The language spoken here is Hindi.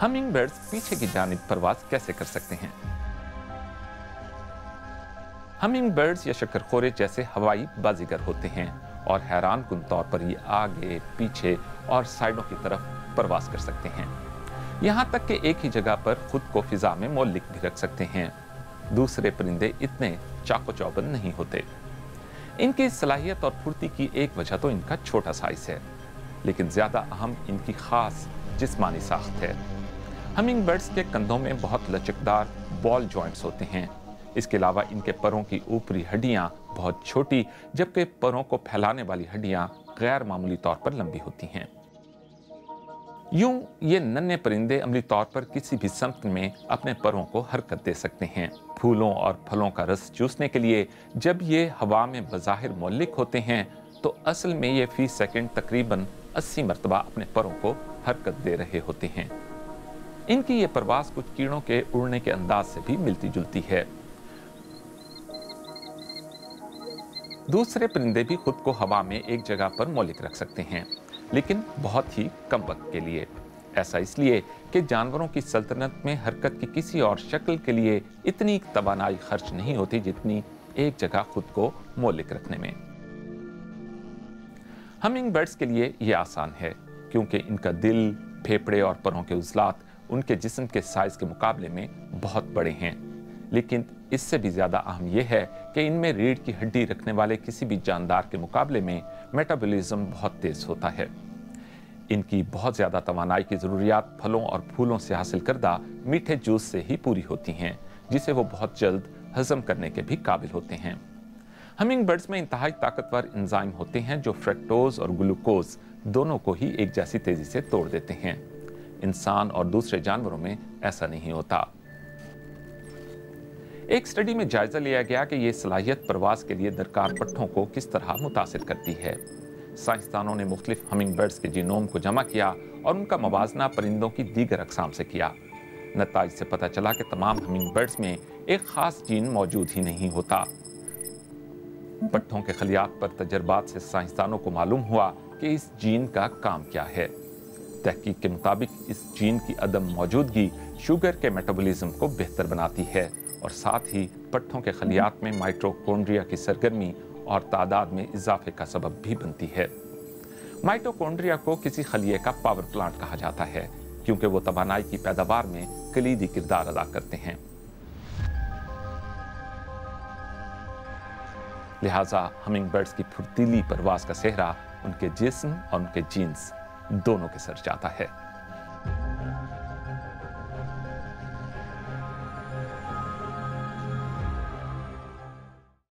हमिंग बर्ड्स पीछे की जानिब परवाज कैसे कर सकते हैं? हमिंग बर्ड्स या शक्करखोरे जैसे हवाई बाजीगर होते हैं और हैरानकुन तौर पर ये आगे, पीछे और साइडों की तरफ परवाज कर सकते हैं। यहाँ तक कि एक ही जगह पर खुद को फिजा में मोल्लिक भी रख सकते हैं। दूसरे परिंदे इतने चाको चौबंद नहीं होते। इनकी इस सलाहियत और फुर्ती की एक वजह तो इनका छोटा साइज है, लेकिन ज्यादा अहम इनकी खास जिस्मानी साख्त है। हमिंग बर्ड्स के कंधों में बहुत लचकदार बॉल जॉइंट्स होते हैं। इसके अलावा इनके परों की ऊपरी हड्डियां बहुत छोटी, जबकि परों को फैलाने वाली हड्डियां गैर मामूली तौर पर लंबी होती हैं। यूं ये नन्हे परिंदे अमली तौर पर किसी भी समत में अपने परों को हरकत दे सकते हैं। फूलों और फलों का रस चूसने के लिए जब ये हवा में बज़ाहिर मौलिक होते हैं, तो असल में ये फी सेकंड तकरीबन 80 मरतबा अपने परों को हरकत दे रहे होते हैं। इनकी ये परवास कुछ कीड़ों के उड़ने के अंदाज से भी मिलती जुलती है। दूसरे परिंदे भी खुद को हवा में एक जगह पर मौलिक रख सकते हैं, लेकिन बहुत ही कम वक्त के लिए। ऐसा इसलिए कि जानवरों की सल्तनत में हरकत की किसी और शक्ल के लिए इतनी तवानाई खर्च नहीं होती जितनी एक जगह खुद को मौलिक रखने में। हमिंग बर्ड्स के लिए यह आसान है, क्योंकि इनका दिल, फेफड़े और परों के उजलात उनके जिस्म के साइज के मुकाबले में बहुत बड़े हैं। लेकिन इससे भी ज्यादा अहम यह है कि इनमें रीढ़ की हड्डी रखने वाले किसी भी जानदार के मुकाबले में मेटाबॉलिज्म बहुत तेज होता है। इनकी बहुत ज्यादा तवानाई की जरूरियात फलों और फूलों से हासिल करदा मीठे जूस से ही पूरी होती हैं, जिसे वो बहुत जल्द हजम करने के भी काबिल होते हैं। हमिंग बर्ड्स में इंतहाई ताकतवर एंजाइम होते हैं जो फ्रक्टोज और ग्लूकोज दोनों को ही एक जैसी तेजी से तोड़ देते हैं। इंसान और दूसरे जानवरों में ऐसा नहीं होता। एक स्टडी में जायजा लिया गया कि यह सलाहियत परवाज के लिए दरकार पट्ठों को किस तरह मुतासिर करती है। साइंसदानों ने मुख्तलिफ हमिंग बर्ड्स के जीनोम को जमा किया और उनका मवाजना परिंदों की दीगर अकसाम से किया। नताइज से पता चला कि तमाम हमिंग बर्ड्स में एक खास जीन मौजूद ही नहीं होता। पट्ठों के खलियात पर तजर्बात से साइंसदानों को मालूम हुआ कि इस जीन का काम क्या है। तहकीक के मुताबिक इस जीन की अदम मौजूदगी शुगर के मेटाबॉलिज्म को बेहतर बनाती है और साथ ही पट्ठों के खलियात में माइटोकॉन्ड्रिया की सरगर्मी और तादाद में इजाफे का सबब भी बनती है। माइटोकॉन्ड्रिया को किसी खलिए का पावर प्लांट कहा जाता है, क्योंकि वो तवानाई की पैदावार में कलीदी किरदार अदा करते हैं। लिहाजा हमिंग बर्ड्स की फुर्तीली परवास का सेहरा उनके जिस्म और उनके जीन्स दोनों के सर जाता है।